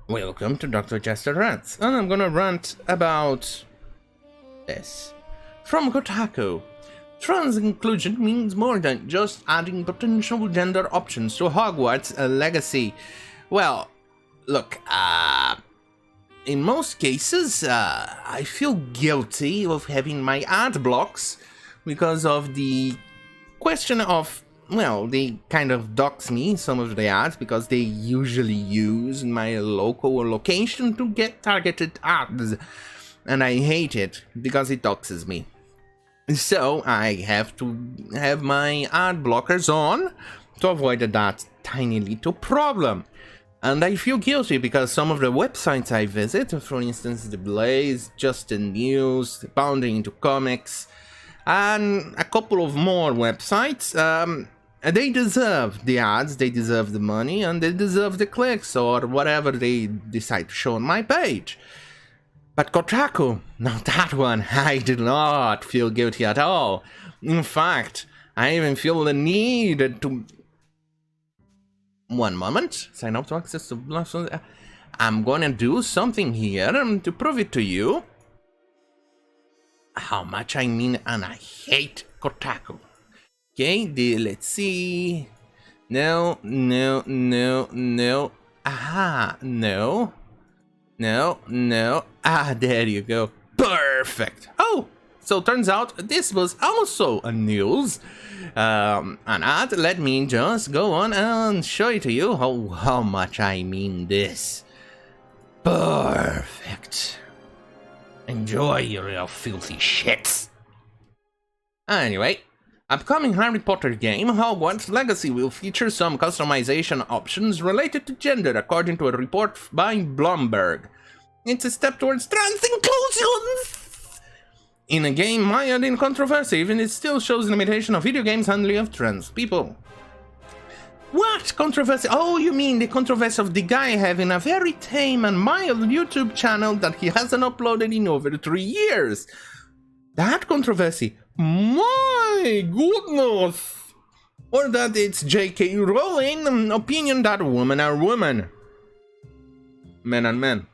Welcome to Dr. Jester Rants, and I'm gonna rant about this. From Kotaku. Trans inclusion means more than just adding potential gender options to Hogwarts legacy. Well, look, in most cases, I feel guilty of having my ad blocks because of the question of, well, they kind of dox me, some of the ads, because they usually use my local location to get targeted ads. And I hate it, because it doxes me. So I have to have my ad blockers on to avoid that tiny little problem. And I feel guilty because some of the websites I visit, for instance, The Blaze, Justin News, Bounding into Comics, and a couple of more websites, they deserve the ads, they deserve the money, and they deserve the clicks or whatever they decide to show on my page. But Kotaku, now that one, I do not feel guilty at all. In fact, I even feel the need to... One moment, sign up to access to... I'm gonna do something here to prove it to you. How much I mean, and I hate Kotaku. Okay, let's see. No. Aha, no. Ah, there you go. Perfect. Oh, so turns out this was also a news. An ad. Let me just go on and show it to you how much I mean this. Perfect. Enjoy your filthy shits. Anyway. Upcoming Harry Potter game, Hogwarts Legacy will feature some customization options related to gender, according to a report by Bloomberg. It's a step towards trans inclusion! In a game mired in controversy, even it still shows the limitation of video games handling of trans people. What controversy? Oh, you mean the controversy of the guy having a very tame and mild YouTube channel that he hasn't uploaded in over 3 years. That controversy. My goodness! Or that it's J.K. Rowling opinion that women are women. Men and men.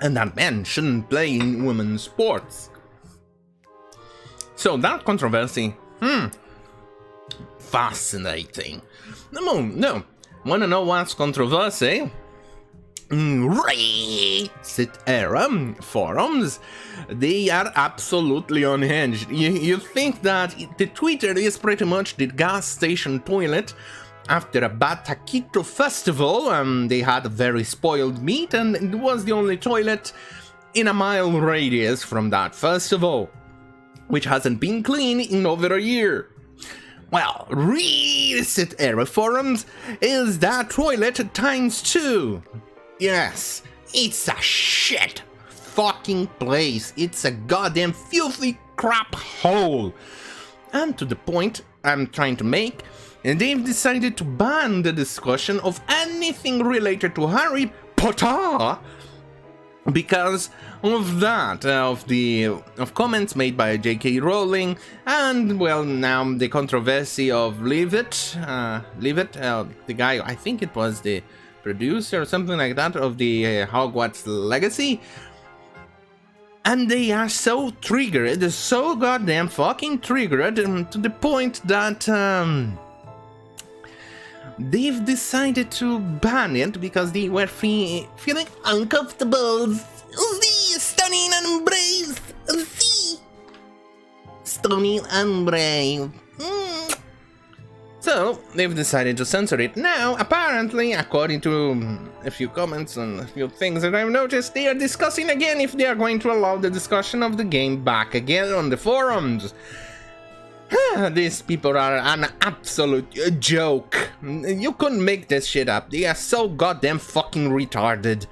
And that men shouldn't play in women's sports. So that controversy, fascinating. No. Wanna know what's controversy? Reddit era forums, they are absolutely unhinged. You think that the Twitter is pretty much the gas station toilet after a bad taquito festival. They had very spoiled meat and it was the only toilet in a mile radius from that festival, which hasn't been clean in over a year. Well, Reddit era forums is that toilet times 2. Yes, it's a shit fucking place. It's a goddamn filthy crap hole. And to the point I'm trying to make, they've decided to ban the discussion of anything related to Harry Potter because of that, of comments made by J.K. Rowling, and well, now the controversy of Leave It, the guy, I think it was the producer or something like that of the Hogwarts Legacy, and they are so triggered, so goddamn fucking triggered, to the point that they've decided to ban it because they were feeling uncomfortable. The stunning and brave, the stunning and brave. So, they've decided to censor it. Now, apparently, according to a few comments and a few things that I've noticed, they are discussing again if they are going to allow the discussion of the game back again on the forums. These people are an absolute joke. You couldn't make this shit up. They are so goddamn fucking retarded.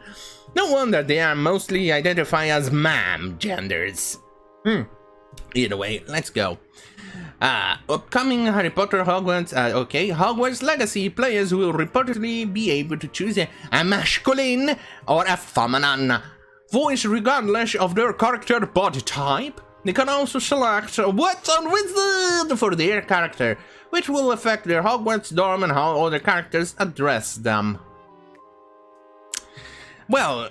No wonder they are mostly identified as ma'am genders. Either way, let's go. Upcoming Harry Potter Hogwarts, Hogwarts Legacy players will reportedly be able to choose a masculine or a feminine voice regardless of their character body type, They can also select what's on Wizard for their character, which will affect their Hogwarts dorm and how other characters address them. Well,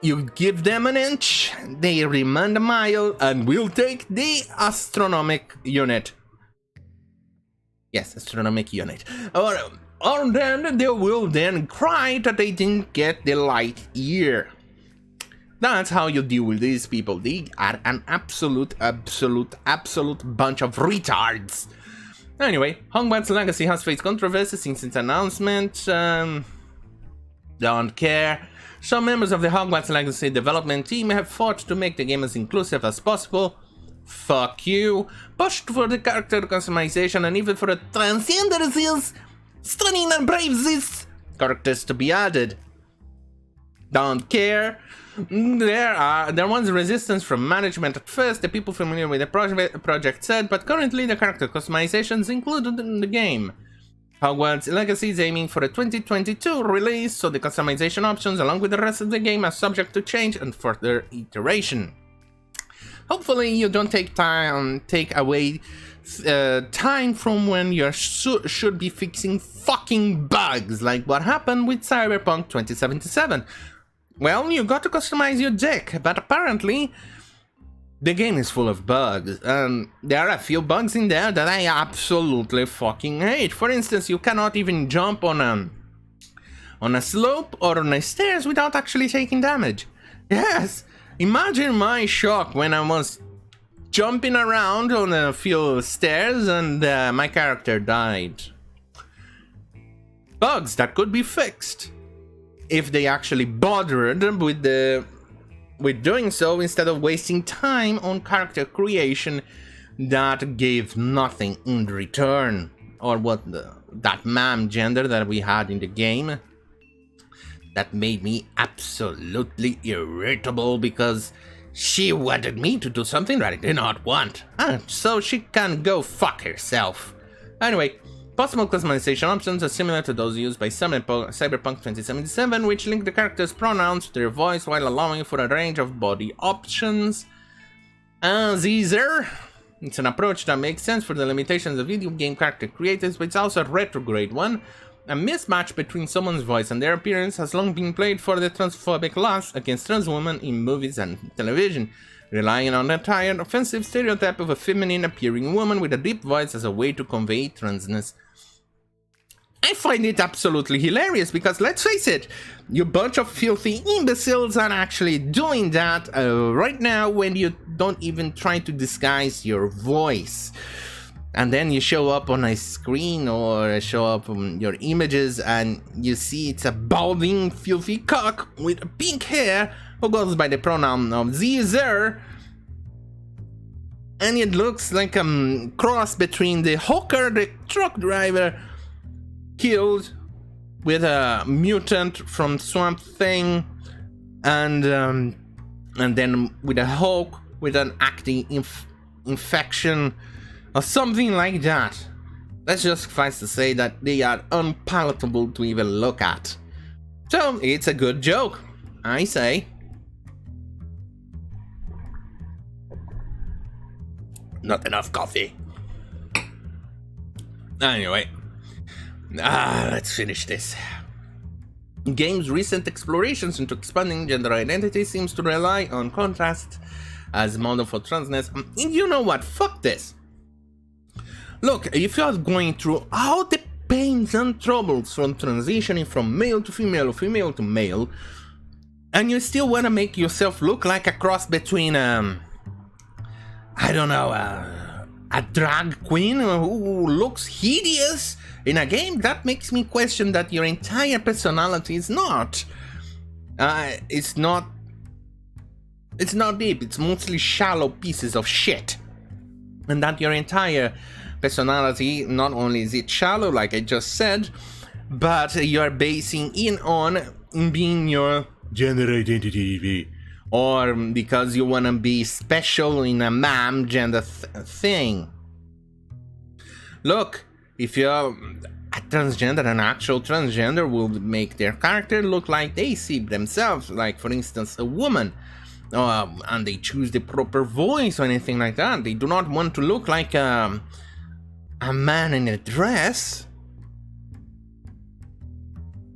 you give them an inch, they demand a mile, and we'll take the astronomic unit. Yes, astronomic unit. Or then they will then cry that they didn't get the light year. That's how you deal with these people. They are an absolute bunch of retards. Anyway, Hogwarts Legacy has faced controversy since its announcement. Don't care. Some members of the Hogwarts Legacy development team have fought to make the game as inclusive as possible. Fuck you. Pushed for the character customization and even for the transgenderisms, stunning and braves characters to be added. Don't care. There was resistance from management at first, the people familiar with the project said, but currently the character customizations included in the game. Hogwarts Legacy is aiming for a 2022 release, so the customization options along with the rest of the game are subject to change and further iteration. Hopefully you don't take away time from when you should be fixing fucking bugs, like what happened with Cyberpunk 2077. Well, you got to customize your dick, but apparently the game is full of bugs, and there are a few bugs in there that I absolutely fucking hate. For instance, you cannot even jump on a slope or on a stairs without actually taking damage. Yes, imagine my shock when I was jumping around on a few stairs and my character died. Bugs that could be fixed if they actually bothered with doing so instead of wasting time on character creation that gave nothing in return. Or that ma'am gender that we had in the game that made me absolutely irritable because she wanted me to do something that I did not want. So she can go fuck herself. Anyway, possible customization options are similar to those used by Cyberpunk 2077, which link the character's pronouns to their voice while allowing for a range of body options. As easier, it's an approach that makes sense for the limitations of video game character creators, but it's also a retrograde one. A mismatch between someone's voice and their appearance has long been played for the transphobic laws against trans women in movies and television, relying on the tired, offensive stereotype of a feminine-appearing woman with a deep voice as a way to convey transness. I find it absolutely hilarious because, let's face it, you bunch of filthy imbeciles are actually doing that right now when you don't even try to disguise your voice. And then you show up on a screen or show up on your images and you see it's a balding, filthy cock with pink hair who goes by the pronoun of Zer. And it looks like a cross between the hooker, the truck driver, killed with a mutant from Swamp Thing, and then with a Hulk with an acne infection or something like that. Let's just suffice to say that they are unpalatable to even look at. So it's a good joke, I say. Not enough coffee. Anyway. Let's finish this. Game's recent explorations into expanding gender identity seems to rely on contrast as model for transness. And you know what? Fuck this. Look, if you are going through all the pains and troubles from transitioning from male to female or female to male, and you still want to make yourself look like a cross between, I don't know, a drag queen who looks hideous in a game, that makes me question that your entire personality is not. It's not deep, it's mostly shallow pieces of shit. And that your entire personality, not only is it shallow, like I just said, but you're basing in on being your gender identity. Or because you want to be special in a ma'am gender thing. Look, if you're a transgender, an actual transgender will make their character look like they see themselves, like for instance a woman. and they choose the proper voice or anything like that. They do not want to look like a man in a dress.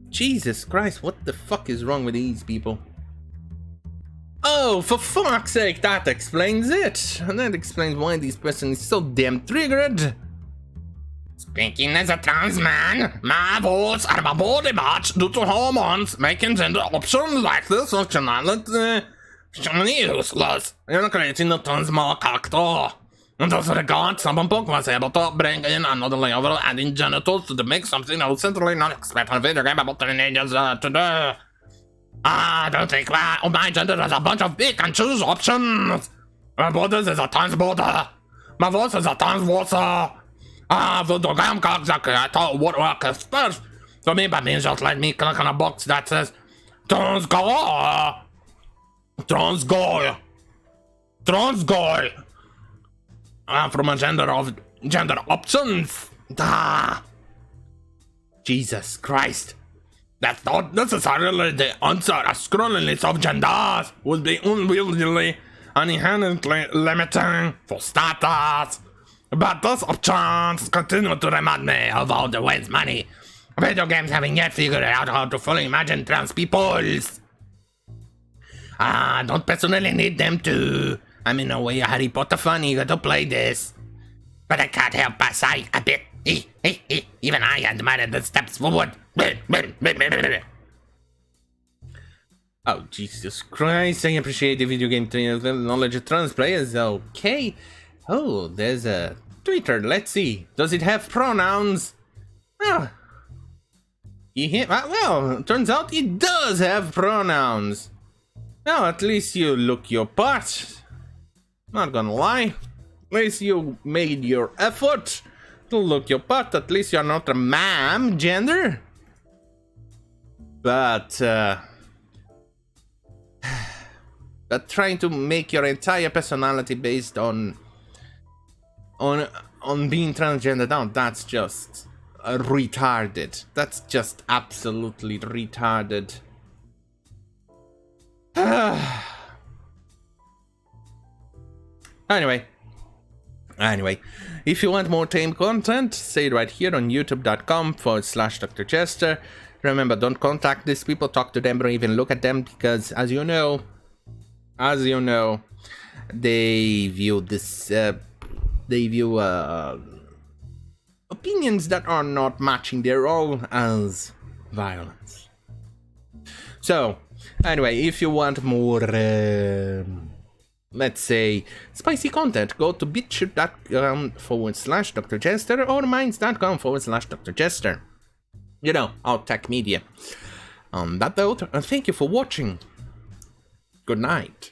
Jesus Christ, what the fuck is wrong with these people? Oh, for fuck's sake, that explains it. And that explains why this person is so damn triggered. Speaking as a trans man, my votes are my body match due to hormones, making gender options like this functionality useless. You're creating a trans male character. In this regard, Cyberpunk was able to bring in another layer of adding genitals to make something else certainly not expect a video game about teenagers today. I don't think my gender is a bunch of pick and choose options. My body is a trans body. My voice is a trans voice. The game character creator would work as first. So maybe that means just let me click on a box that says trans guy. Trans guy. Trans guy. From a gender options. Jesus Christ. That's not necessarily the answer. A scrolling list of genders would be unwillingly and inherently limiting for starters. But those options continue to remind me of all the ways money. Video games haven't yet figured out how to fully imagine trans peoples. I don't personally need them to. I'm in a way a Harry Potter fan eager to play this. But I can't help but sigh a bit. Even I admire the steps forward. Oh, Jesus Christ, I appreciate the video game knowledge of trans players. Okay. Oh, there's a Twitter. Let's see. Does it have pronouns? Oh. Well, turns out it does have pronouns. Now, at least you look your part. Not gonna lie. At least you made your effort to look your part. At least you're not a ma'am gender. But trying to make your entire personality based on being transgender, now that's just retarded. That's just absolutely retarded. Anyway, if you want more tame content, say it right here on youtube.com/Dr. Jester. Remember, don't contact these people, talk to them, or even look at them, because as you know, they view this, opinions that are not matching their own as violence. So, anyway, if you want more, let's say, spicy content, go to bitchute.com/Dr. Jester or minds.com/Dr. Jester. You know, our tech media. On that note, thank you for watching. Good night.